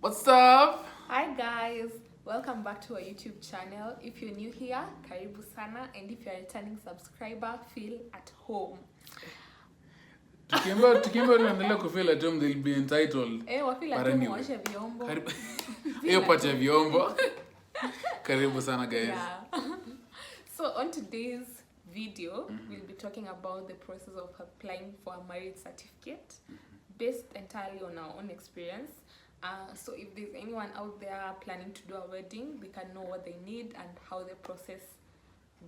What's up? Hi guys, welcome back to our YouTube channel. If you're new here, karibu sana, and if you're a returning subscriber, feel at home. Tukimba tunaendelea kufeel at home, they'll be entitled. Wafeel at home washe vyombo. Hiyo part ya vyombo. Karibu sana guys. Yeah. So on today's video, we'll be talking about the process of applying for a marriage certificate based entirely on our own experience. So if there's anyone out there planning to do a wedding, they can know what they need and how the process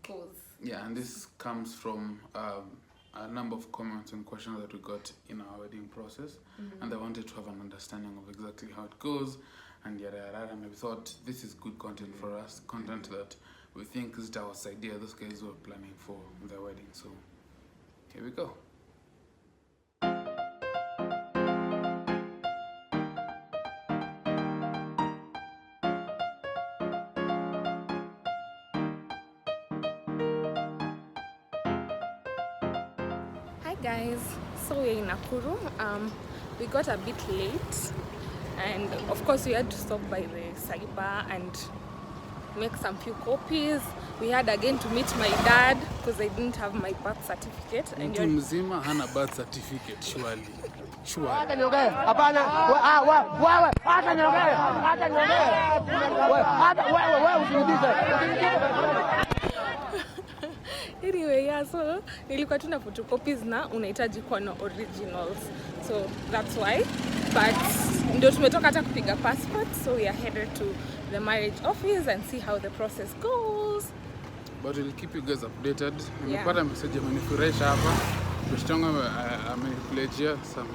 goes. Yeah, and this comes from a number of comments and questions that we got in our wedding process, and they wanted to have an understanding of exactly how it goes, and yada yada. And we thought this is good content for us, content that we think is our idea. Those guys were planning for their wedding, so here we go. Guys, so we're in Nakuru. We got a bit late, and of course we had to stop by the cyber and make some few copies. We had again to meet my dad because I didn't have my birth certificate. And Mtu mzima hana birth certificate, surely. Hata niongee. Hapana. Wewe hata niongee. Hata niongee. Wewe usinibize. Anyway, yeah, so nilikuwa tuna photocopies na unahitaji kuwa na originals, so that's why. But ndio tumetoka hata kupiga passport, so we are headed to the marriage office and see how the process goes. But we'll keep you guys updated. Nimepata message amenifurahisha hapa. Mshtongo amenipledge some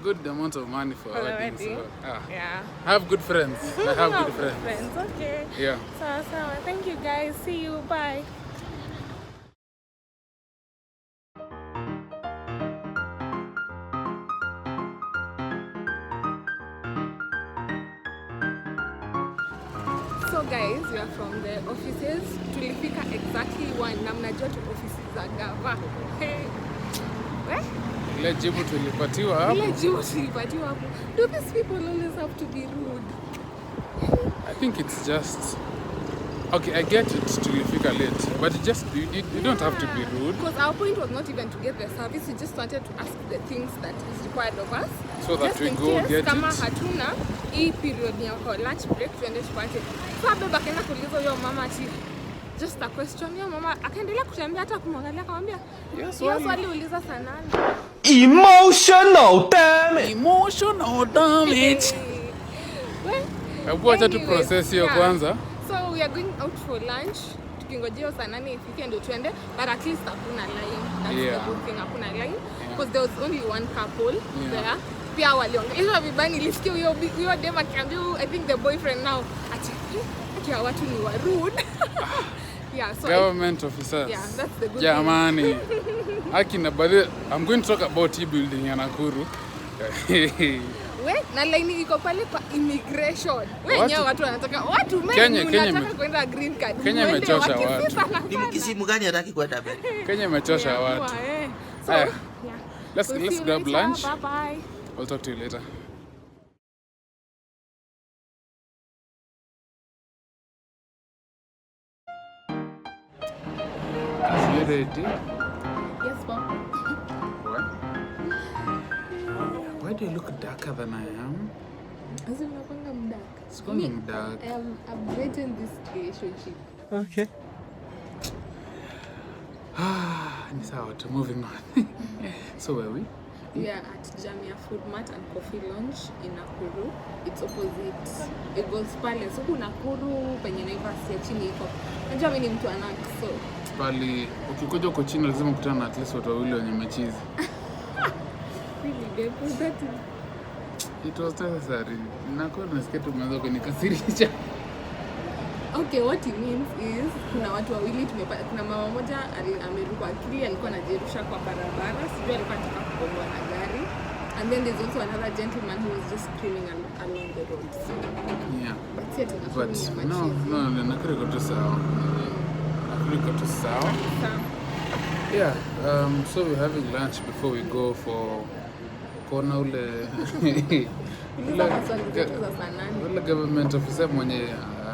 good amount of money for our wedding. So, yeah. Have good friends. I have good friends. Okay. Yeah. So thank you guys. See you. Bye. So guys, we are from the offices. Tulifika exactly one. Na mnajua tu offices za gava. Ile jibu tulipatiwa hapo. Do these people always have to be rude? I think it's just okay, I get it, tulifika late, but you don't have to be rude. Because our point was not even to get the service, we just wanted to ask the things that is required of us. So that just we go get kama it. hatuna hii period ya lunch break tuende tupate. So baba akaenda kuuliza huyo mama ati just a question. Huyo mama akaendelea kutembea hata kumwangalia akamwambia, Yes, swali uliza sana. Emotional damage. Emotional damage. Hebu acha tu process hiyo kwanza. So we are going out for lunch. Tukingojea saa 8 ifike ndio tuende, but at least hakuna line. That's the good thing, hakuna line. Because there was only one couple there. Pia waliongea. Hizo vibani nilisikia huyo dem akiambia I think the boyfriend now ati watu ni wa rude. Yeah, so government officers. Yeah, that's the good Jamani. Akina bali I'm going to talk about hii building ya Nakuru. Na line iko pale kwa immigration. Wenyewe watu wanataka wanataka kwenda green card. Kenya imechosha watu. Ni mkisimu gani hataki kwenda mbele? Kenya imechosha watu. So, yeah. Let's grab lunch. Bye bye. I'll talk to you later. Are you ready? Yes, Papa. What? Why do you look darker than I am? I'm dark. It's going dark. I'm waiting this relationship. Okay. Ni sawa, moving on. So where are we? We are at Jamia Food Mart and Coffee Lounge in Nakuru. It's opposite Eagles Palace. Huku Nakuru penye Naivas ya chini iko. Najua mimi ni mtu anak, so Pali ukikuja huko chini lazima ukutane na at least watu wawili wenye mechizi. really babe, was that It was necessary. Nakuru nasikia tumeanza kunikasirisha. Okay, what it means is kuna watu wawili tumepata. Kuna mama moja ameruka akili, alikuwa anajirusha kwa barabara, sijui alikuwa anataka kugongwa na gari. And then there's also another gentleman who was just screaming along the road. So, Yeah. but yet no, Nakuru iko tu sawa. Nakuru iko tu sawa. Yeah. So we're having lunch before we go for kona ule Uliza maswali zetu za saa nane. ule government officer mwenye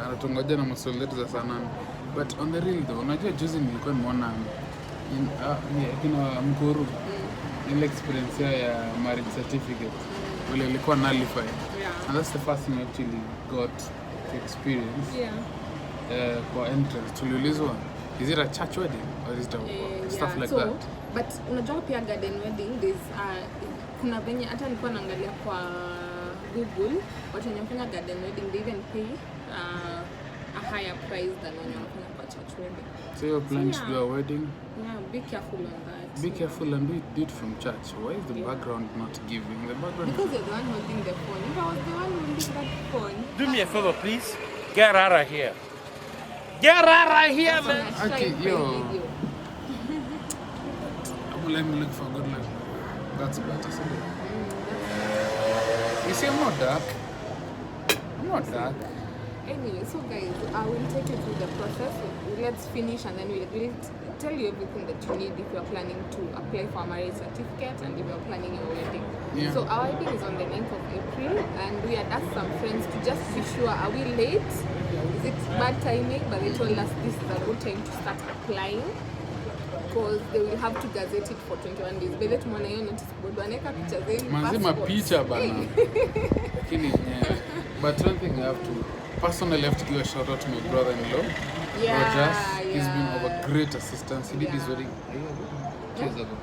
anatungoja na maswali zetu za saa nane. But on the real though, unajua juzi nilikuwa nimeona kina Mkuru ile experience ya marriage certificate vile ilikuwa nullified. Yeah. And that's the first thing I actually got to experience. Yeah. Kwa entrance tuliulizwa, is it a church wedding or is it stuff like so, that? But unajua pia garden wedding there's kuna venye hata nilikuwa naangalia kwa Google watu wenye wanafanya garden wedding they even pay a higher price than wenye wanafanya kwa church wedding. So you're planning to do a wedding? Yeah, be careful on that. Be careful and do it from church. Why is the background not giving? The background Because you're the one holding the phone. If I was the one holding that phone. Do me a favor, please. Get out of here. Get out of here, man. Okay, yo. Let me look for good luck. That's better. You see, I'm not dark. I'm not dark. Anyway, so guys, I will take you through the process. Let's finish and then we'll tell you everything that you need if you're planning to apply for a marriage certificate and if you're planning your wedding. Yeah. So our wedding is on the 9th of April and we had asked some friends to just be sure, are we late? Is it bad timing? But they told us this is a good time to start applying because they will have to gazette it for 21 days. Bele tumeona hiyo notice board wanaweka picha zenu. Mazima picha bana. Lakini but one thing I have to personally have to give a shout out to my brother-in-law. Yeah, Rogers. He's been yeah. of a great assistance. He did his Yeah. wedding years ago.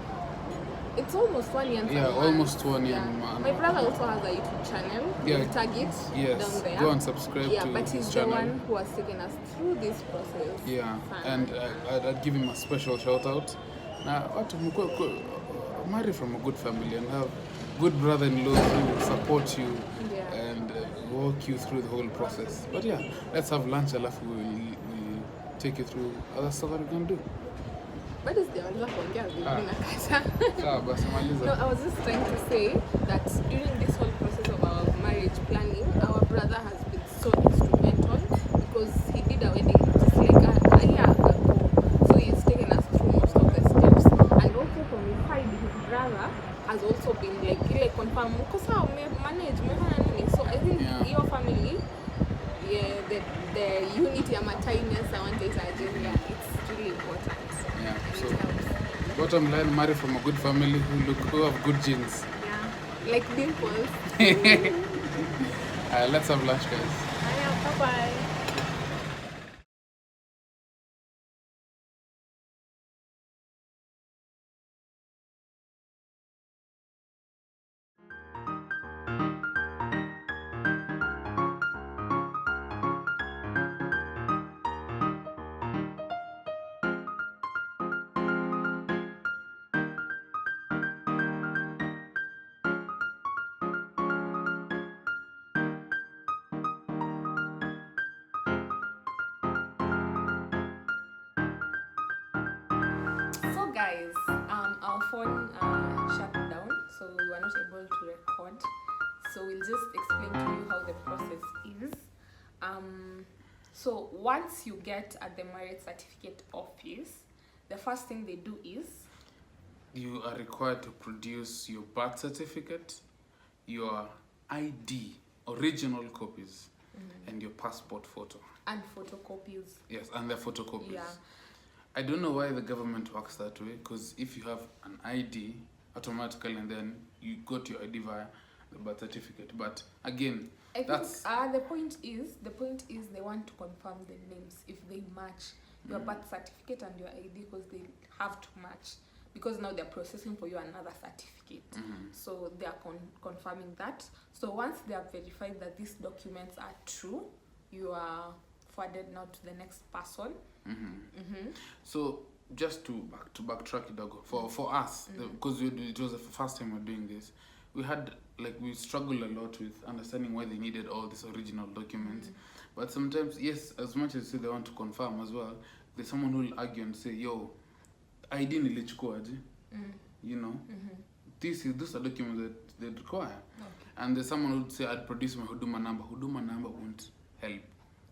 It's almost 1 year. Yeah, almost 1 year. My brother also has a YouTube channel. Yeah. We'll tag it Yes, down there. go and subscribe Yeah, to but his he's the channel. one who has taken us through this process. Yeah, Fun. and I'd give him a special shout out. Now, marry from a good family and have good brother-in-laws who support you Yeah. and walk you through the whole process. But yeah, let's have lunch. We'll take you through other stuff that we can do. Bado sijamaliza kuongea vile Ah. nakata. Sawa basi maliza. No, I was just trying to say that during this whole process of our marriage planning, our brother has been so instrumental because he did a wedding just like a year ago. So he's taken us through most of the steps. And also from his side, his brother has also been like confirm, mko sawa manage, mmefanya nini? So I think Yeah. your family, yeah, the unity ama tightness I want to say, yeah, it's really important. Yeah, so It helps. bottom line, marry from a good family who have good genes. Yeah, like dimples. Let's have lunch, guys. Bye-bye. So guys, our phone shut down, so we were not able to record. So we'll just explain to you how the process is. So once you get at the marriage certificate office, the first thing they do is You are required to produce your birth certificate, your ID, original copies, and your passport photo. and photocopies. Yes, and the photocopies. Yeah. I don't know why the government works that way, because if you have an ID, automatically, and then you got your ID via the birth certificate. But again, I think that's the point is they want to confirm the names if they match your birth certificate and your ID because they have to match because now they're processing for you another certificate. So they are confirming that. So once they have verified that these documents are true, you are forwarded now to the next person. so. Just to backtrack it, for us, because it was the first time we're doing this, we struggled a lot with understanding why they needed all these original documents. But sometimes, yes, as much as they want to confirm as well, there's someone who will argue and say, yo, ID nilichukua aje? You know, these are documents that they require. And there's someone who would say, I'd produce my Huduma number. Huduma number won't help.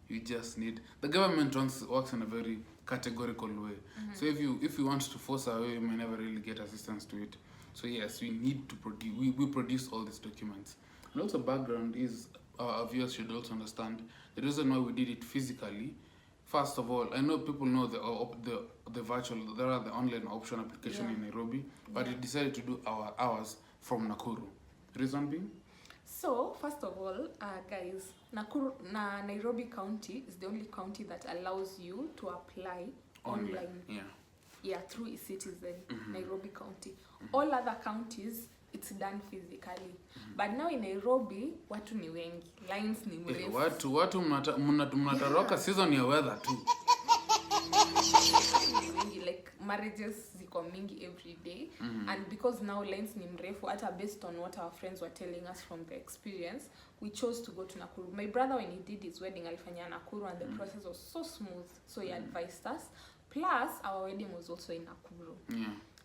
You just need, the government works in a very categorical way. So if you want to force away, you may never really get assistance to it. So yes, we need to produce. We produce all these documents. And also, background is our viewers should also understand the reason why we did it physically. First of all, I know people know the virtual, there are the online option application in Nairobi, but we decided to do ours from Nakuru. Reason being? So, first of all, guys, Nairobi County is the only county that allows you to apply online. Yeah, through eCitizen, Nairobi County. All other counties, it's done physically. But now in Nairobi, watu ni wengi. Lines ni mrefu. Watu mnataroka season ya weather too. Like marriages ziko mingi every day. And because now lines ni mrefu, hata based on what our friends were telling us from the experience, we chose to go to Nakuru. My brother, when he did his wedding, alifanya Nakuru, and the process was so smooth. So he advised us. Plus, our wedding was also in Nakuru.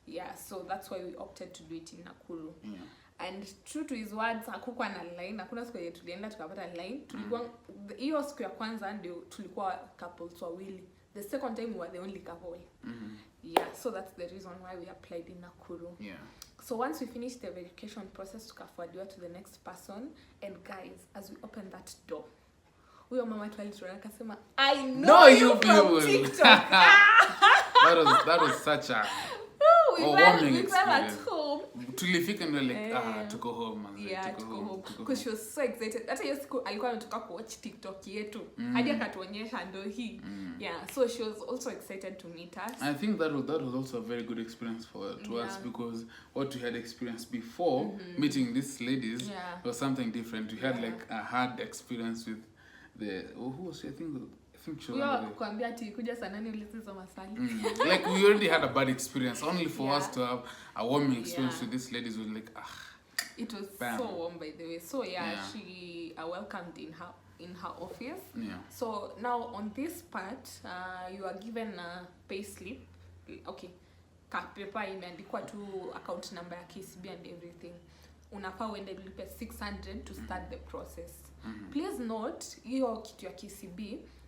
Yeah, so that's why we opted to do it in Nakuru. And true to his words, hakukuwa na line. Hakuna siku yetu tulienda tukapata line. Tulikuwa hiyo siku ya kwanza ndio tulikuwa couples wawili. The second time we were the only couple. Yeah, so that's the reason why we applied in Nakuru. So once we finished the verification process, tukaforward to the next person. And guys, as we opened that door, huyo mama tu alituona akasema, I know you from TikTok. That was such a warming experience. Tulifika ndio like to go home. To go home because she was so excited. Hata hiyo siku alikuwa anataka kuwatch TikTok yetu. Hadi akatuonyesha ndio hii. Yeah, so she was also excited to meet us. I think that was also a very good experience to us, because what we had experienced before meeting these ladies was something different. We had like a hard experience with who was she? I think she was kuambia ati kuja sana ni ulizo maswali. Like we already had a bad experience, only for us to have a warming experience with these ladies. We were like, it was so warm, by the way. So she welcomed in her office. So now on this part, you are given a pay slip. Okay, paper imeandikwa tu account number ya KCB and everything. Unafaa uende ulipe 600 to start the process. Please note, hiyo kitu ya KCB,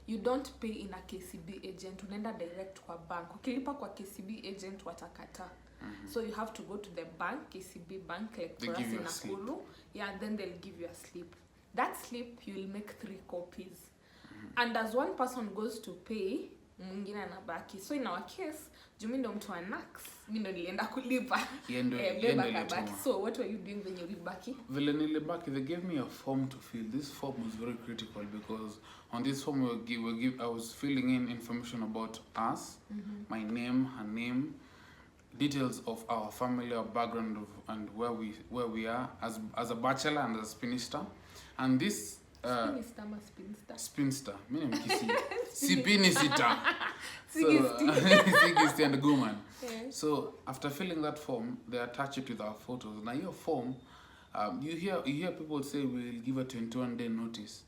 you don't pay in a KCB agent. Unaenda direct kwa bank. Ukilipa kwa KCB agent watakata. So you have to go to the bank, KCB bank, like for us in Nakuru. Yeah, then they'll give you a slip. That slip, you will make 3 copies. And as one person goes to pay, mwingine anabaki. So in our case, Jumi ndo mtu wa Nax, mimi ndo nilienda kulipa. So what were you doing when you ulibaki? Vile nilibaki, they gave me a form to fill. This form was very critical because on this form I was filling in information about us, my name, her name, details of our family, our background, and where we are as a bachelor and as a spinster. And this spinster. Mimi ni mkisi. Sipinisita. Sigisti and Guman. So after filling that form, they attach it with our photos. Now your form, you hear people say we'll give a 21-day notice.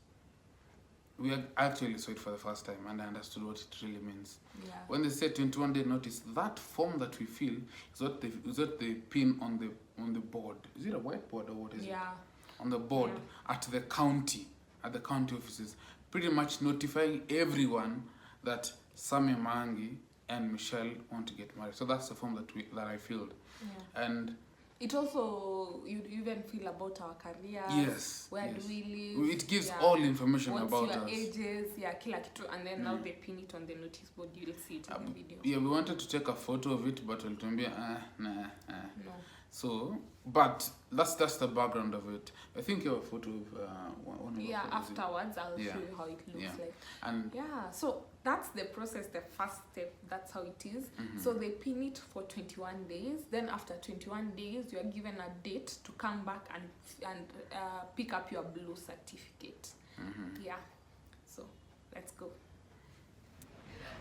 We actually saw it for the first time, and I understood what it really means. When they say 21-day notice, that form that we fill is what they pin on the board. Is it a whiteboard or what is it? On the board at the county offices, pretty much notifying everyone that Sammy, Mangi and Michelle want to get married. So that's the form that I filled. And it also, you even feel about our career. Where do we live? It gives all information about your us. ages, kila kitu, and then now they pin it on the notice board. You'll see it in the video. Yeah, we wanted to take a photo of it, but walituambia no. So, but that's the background of it. I think you have a photo of one of afterwards I'll show you how it looks like. And so that's the process, the first step. That's how it is. So they pin it for 21 days. Then after 21 days, you are given a date to come back and pick up your blue certificate. So let's go.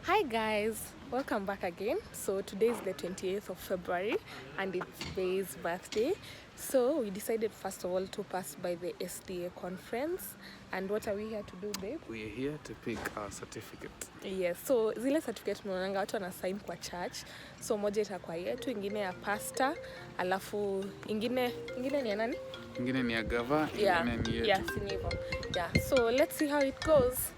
Hi guys, welcome back again. So today is the 28th of February and it's Bay's birthday. So we decided first of all to pass by the SDA conference. And what are we here to do, babe? We are here to pick our certificate. Yes, so zile certificate tunaonanga watu wana sign kwa church. So moja itakuwa yetu, ingine ya pastor, alafu ingine ni ya nani? Ingine ni ya gava, ingine ni yetu. Yeah, sinivo. Yeah, so let's see how it goes.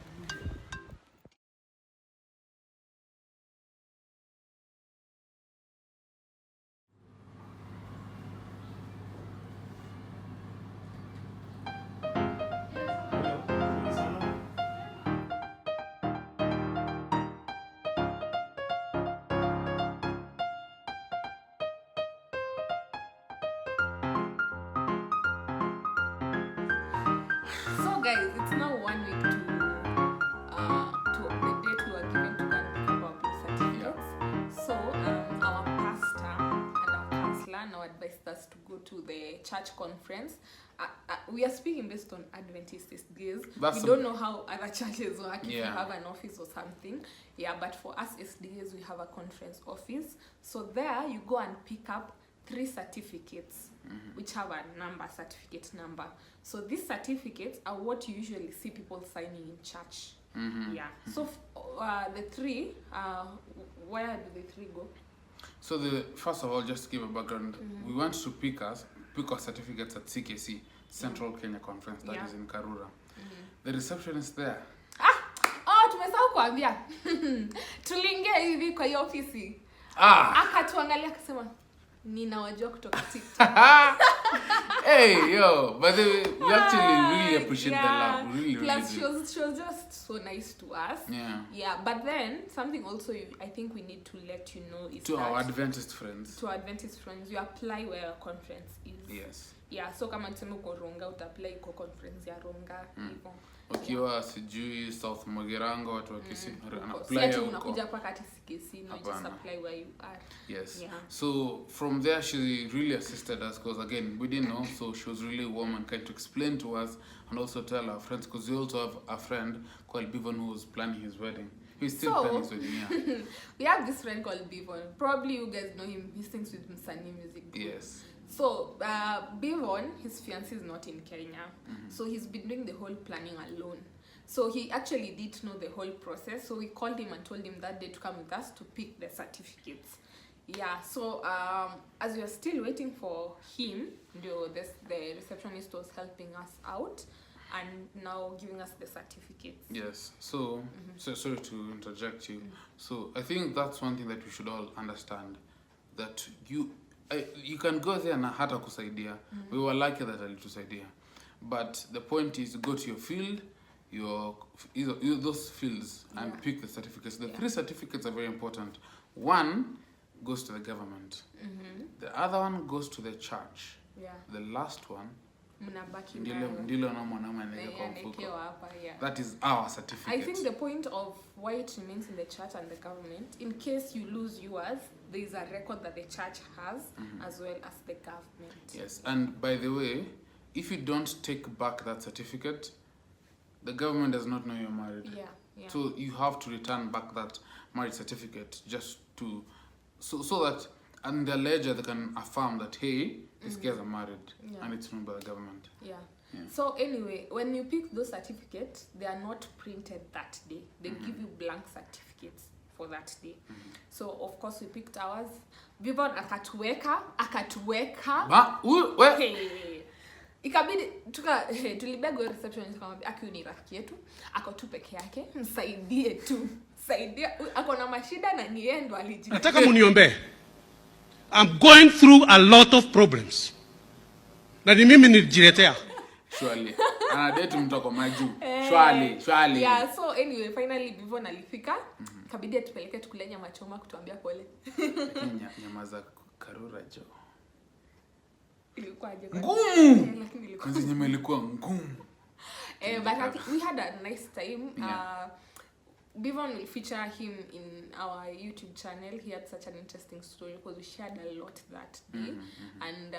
church conference. We are speaking based on Adventist SDAs. That's we don't know how other churches work, if you Yeah. have an office or something. Yeah, but for us SDAs, we have a conference office. So there you go and pick up 3 certificates, which have a number, certificate number. So these certificates are what you usually see people signing in church. Yeah. So the 3, where do the 3 go? So first of all, just to give a background, we went to pick our certificates at CKC, Central Kenya Conference, that is in Karura. The receptionist there. Tumesahau kuambia. Tuliingia hivi kwa hiyo ofisi. Akatuangalia akasema, ninawajua kutoka TikTok. Hey, yo, but we actually really appreciate the love. Really, Plus, really she was just so nice to us. Yeah, but then something also I think we need to let you know is to that our Adventist friends. To our Adventist friends, you apply where a conference is. Yes. Yeah, so kama tuseme uko Ronga, uta-apply kwa conference ya Ronga. Ukiwa sijui South Mogirango, watu wa Kisii, apply huko. Unakuja hapa kati Kisii, no, just apply where you are. Yes. Yeah. So from there, she really assisted us because again, we didn't know, so she was really warm and kind to explain to us and also tell our friends, because we also have a friend called Bivon who was planning his wedding. He's still planning his wedding, yeah. We have this friend called Bivon. Probably you guys know him. He sings with Sammy music group. Yes. So Bivon, his fiancé is not in Kenya, so he's been doing the whole planning alone. So he actually didn't know the whole process. So we called him and told him that day to come with us to pick the certificates. Yeah. So as we are still waiting for him, the receptionist was helping us out and now giving us the certificates. Yes. So, so sorry to interject you. So I think that's one thing that we should all understand, that you can go there na hata kusaidia. We were lucky that alitusaidia. But the point is, go to your field, those fields, and pick the certificates. The 3 certificates are very important. One goes to the government. The other one goes to the church. Yeah. The last one, that is our certificate. I think the point of why it remains in the church and the government, in case you lose yours, there is a record that the church has as well as the government. Yes, and by the way, if you don't take back that certificate, the government does not know you're married. Yeah. So you have to return back that marriage certificate just to so that and the ledger they can affirm that hey, these guys are married and it's known by the government. Yeah. So anyway, when you pick those certificates, they are not printed that day. They give you blank certificates for that day. So of course we picked ours. Bivon akatuweka. Ikabidi tulibega receptionist kama akiwa ni rafiki yetu, ako tu peke yake, msaidie tu. Saidia, ako na mashida na ni yeye ndo alijibu. Nataka muniombe. I'm going through a lot of problems. Na ni mimi nijiletea. Surely. Anadate mtoko maju. Surely. Yeah, so anyway, finally Bivon alifika. Kabidi atupeleke tukule nyama choma kutuambia pole. Nyama za Karura jo. Ilikuwa aje? Ngumu. Kwanza nyama ilikuwa ngumu. But we had a nice time. Bivon will feature him in our YouTube channel. He had such an interesting story because we shared a lot that day, and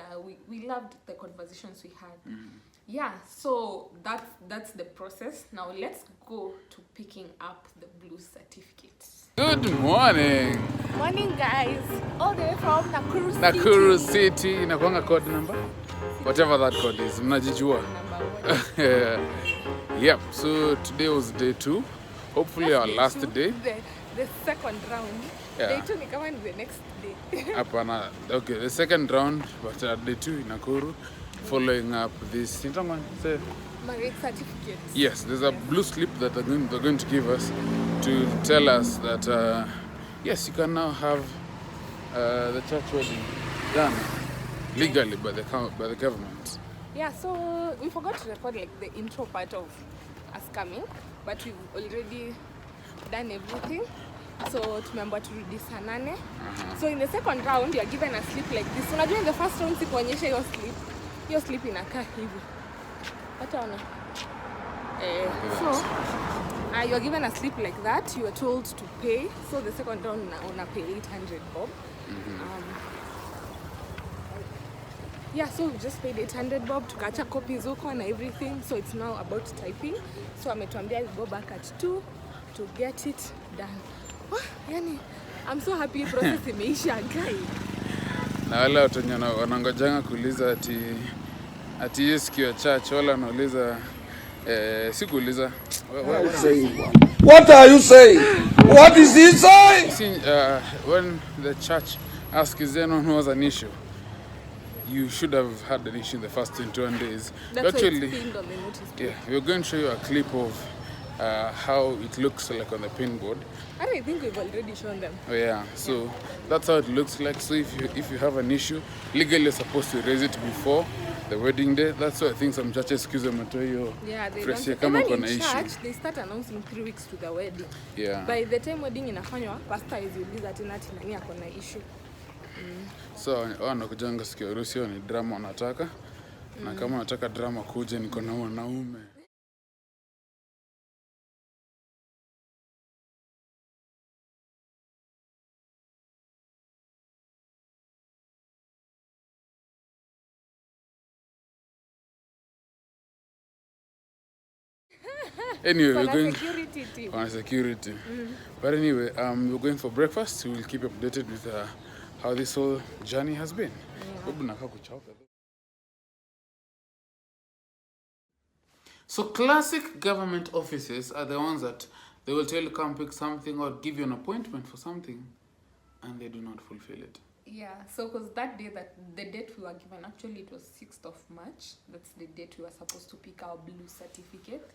we loved the conversations we had. Yeah, so that's the process. Now let's go to picking up the blue certificates. Good morning. Morning, guys. All the way from Nakuru City. Nakuru City. Inakuanga code number? Whatever that code is. Mnajijua. Yep. So today was day 2. Hopefully our last day. The second round. Day 2 ni kama the next day. Hapana. Okay, the second round, but day 2 in Nakuru. Following up this marriage certificate. Yes, there's a blue slip that they're going to give us to tell us that yes, you can now have the church wedding done legally by the government. Yeah, so we forgot to record like the intro part of us coming, but we've already done everything. So tumeambiwa turudi saa 8. So in the second round you are given a slip like this. Unajua in the first round sikuonyesha hiyo slip. Hiyo slip inakaa hivi. Hata ona. So you are given a slip like that. You are told to pay. So the second round una pay 800 bob. Yeah, so we just paid 800 bob tukacha copies huko and everything, so it's now about typing. So ametuambia we go back at 2 to get it done. Yani I'm so happy process imeisha guy. Na wale watu wanangojanga kuuliza ati hiyo siku ya church, wala wanauliza sikuuliza. What are you saying? What is he saying? See, when the church asks is there anyone who has an issue, you should have had an issue in the first 21 days. That's actually, why it's pinned on the notice. Yeah, we're going to show you a clip of how it looks like on the pin board. I think we've already shown them. Oh yeah, so that's how it looks like. So if you have an issue, legally you're supposed to raise it before the wedding day. That's why I think some churches excuse them to you. Yeah, they don't. Even in church, they start announcing 3 weeks to the wedding. Yeah. By the time wedding inafanywa, pastor is uliza tena nani ako na issue. So wanakujanga siku ya harusi ni drama wanataka. Na kama unataka drama kuja niko na wanaume. Anyway, we're going security team. on security. But anyway, we're going for breakfast. We'll keep you updated with how this whole journey has been. So classic government offices are the ones that they will tell you come pick something or give you an appointment for something, and they do not fulfill it. Yeah, so because that day, that the date we were given, actually it was 6th of March. That's the date we were supposed to pick our blue certificate.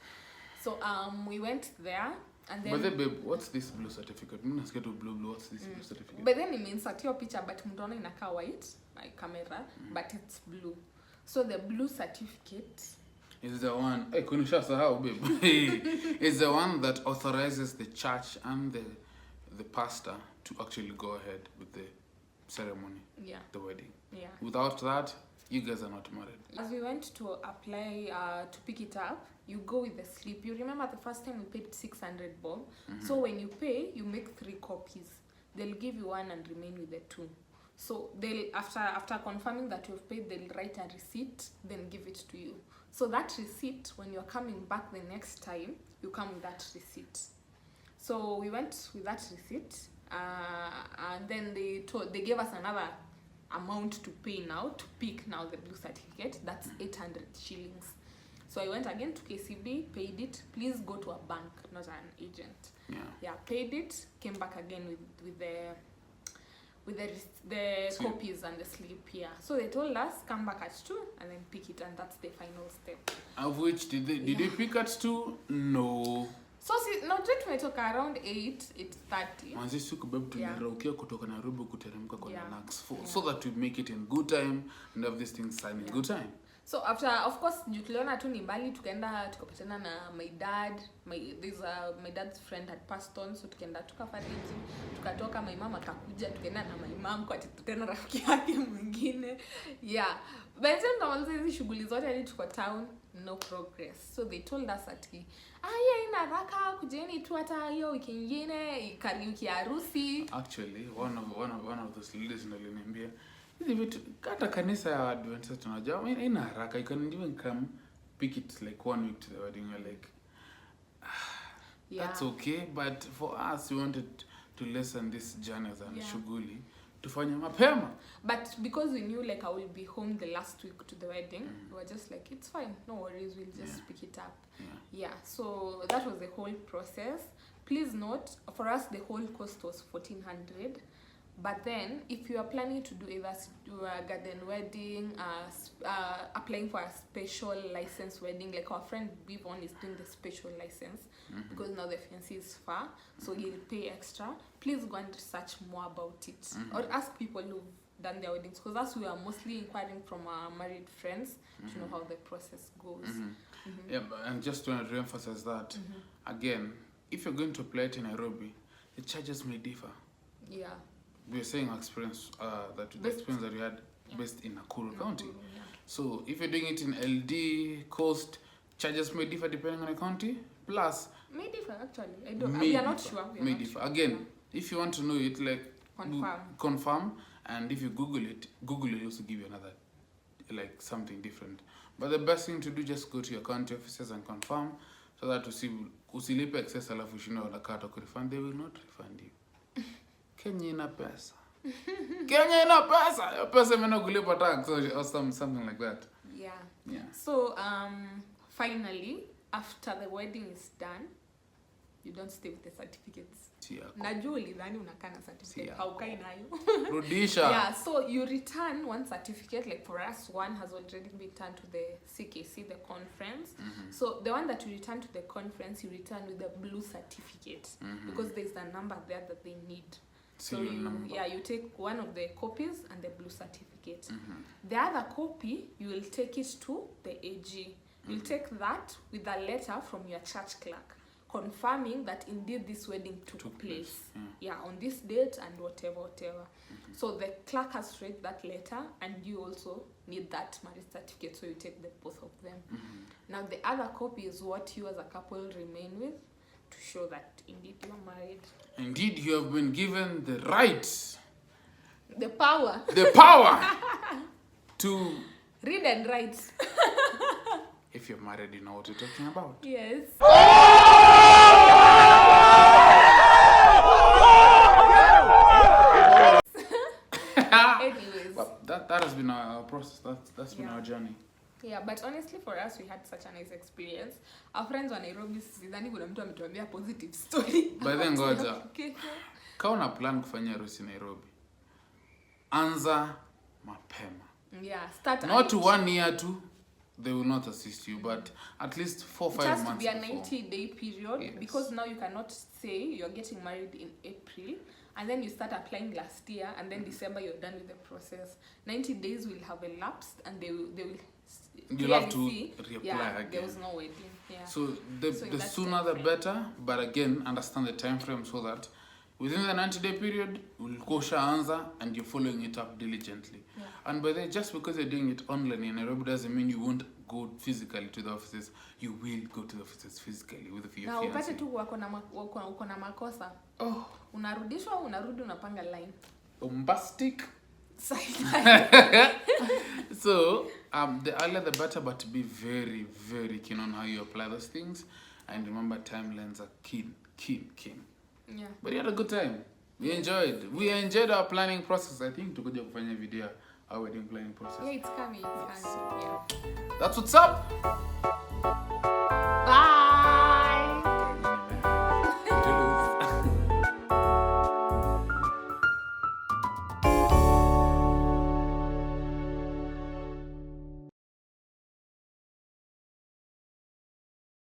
So we went there and then. But then, babe, what's this blue certificate? I'm not scared of blue. What's this blue certificate? But then it means that your picture, but mtona inaka white, like camera, but it's blue. So the blue certificate is the one. Hey, kunisha sahau, babe. It's the one that authorizes the church and the pastor to actually go ahead with the ceremony. Yeah. The wedding. Yeah. Without that, you guys are not married. As we went to apply to pick it up, you go with the slip. You remember the first time we paid 600 bob. So when you pay, you make 3 copies. They'll give you 1 and remain with the 2. So they'll after confirming that you've paid, they'll write a receipt, then give it to you. So that receipt, when you're coming back the next time, you come with that receipt. So we went with that receipt, and then they gave us another amount to pay now to pick now the blue certificate. That's 800 shillings. So I went again to KCB, paid it. Please go to a bank, not an agent. Yeah, paid it. Came back again with the copies and the slip here. So they told us come back at 2 and then pick it, and that's the final step. Of which did they pick at 2? No. So see, now tumetoka around 8:30. Manzi siku babe tunaraukia kutoka Nairobi kuteremka kwa Nax so that we make it in good time and have this thing signed in good time. So after, of course, tuliona tu ni mbali, tukaenda tukapatana na my dad. My dad's friend had passed on, so tukaenda tukafariji, tukatoka, my mom akakuja, tukaenda na my mom kwa tena rafiki yake mwingine. Yeah. But then tunaanza hizi shughuli zote hadi tuko town, no progress. So they told us that ina haraka kujeni tu hata hiyo wiki nyingine ikariuki harusi. Actually, one of those ladies niliniambia hivi vitu hata kanisa ya Adventist tunajua ina haraka, you can even come pick it like 1 week to the wedding. You're like that's okay, but for us we wanted to lessen this journey as a shughuli tufanye mapema. But because we knew like I will be home the last week to the wedding, we were just like it's fine, no worries, we'll just pick it up. Yeah, so that was the whole process. Please note, for us the whole cost was 1400. But then, if you are planning to do either a garden wedding, applying for a special license wedding, like our friend Bivon is doing the special license, because now the fiancé is far, so you'll pay extra. Please go and research more about it, or ask people who've done their weddings, because as we are mostly inquiring from our married friends to know how the process goes. Yeah, and just to re-emphasize that, again, if you're going to apply it in Nairobi, the charges may differ. Yeah. We're saying experience that the experience that we had based in Nakuru County. So if you're doing it in LD Coast, charges may differ depending on the county. Plus may differ actually. We are not sure. May differ. Again, if you want to know it, like confirm. And if you Google it will also give you another like something different. But the best thing to do, just go to your county offices and confirm, so that usilipe excess alafu ushindwe wanakata kurefund. They will not refund you. Kenya ina pesa. Kenya ina pesa. Your pesa imena kulipa tax or something like that. Yeah. So finally, after the wedding is done, you don't stay with the certificates. Najua ulidhani unakaa na certificate, haukai nayo. Rudisha. Yeah, so you return one certificate. Like for us, one has already been returned to the CKC, the conference. So the one that you return to the conference, you return with the blue certificate, because there's a number there that they need. So you take one of the copies and the blue certificate. The other copy, you will take it to the AG. You'll take that with a letter from your church clerk, confirming that indeed this wedding took place. On this date and whatever. So the clerk has read that letter, and you also need that marriage certificate, so you take both of them. Now the other copy is what you as a couple remain with, to show that indeed you are married. Indeed, you have been given the right, the power to read and write. If you're married, you know what you're talking about. Yes. Anyways. Well, that has been our process. That's been our journey. Yeah, but honestly for us, we had such a nice experience. Our friends wa Nairobi, sidhani kuna mtu ametuambia positive story. By then, ngoja. Kama una plan kufanya harusi Nairobi, anza mapema. Yeah, start not 1 year too. They will not assist you, but at least 4 or 5 months. It has to be a 90-day period, yes. Because now you cannot say you're getting married in April and then you start applying last year and then December you're done with the process. 90 days will have elapsed and they will you'll have to reapply again. There was no wedding. Yeah. So the sooner the better, but again, understand the time frame so that within the 90-day period, we'll go answer and you're following it up diligently. Yeah. And by the way, just because you're doing it online in Nairobi doesn't mean you won't go physically to the offices. You will go to the offices physically with your fiancé. Na upate tu uko na makosa. Unarudishwa, unarudi unapanga line. Bombastic. So, the earlier the better, but be very, very keen on how you apply those things. And remember, timelines are keen. Yeah. But you had a good time. We enjoyed our planning process. I think tukuja kufanya video our wedding planning process. Yeah, it's coming. Yeah. That's what's up. Bye.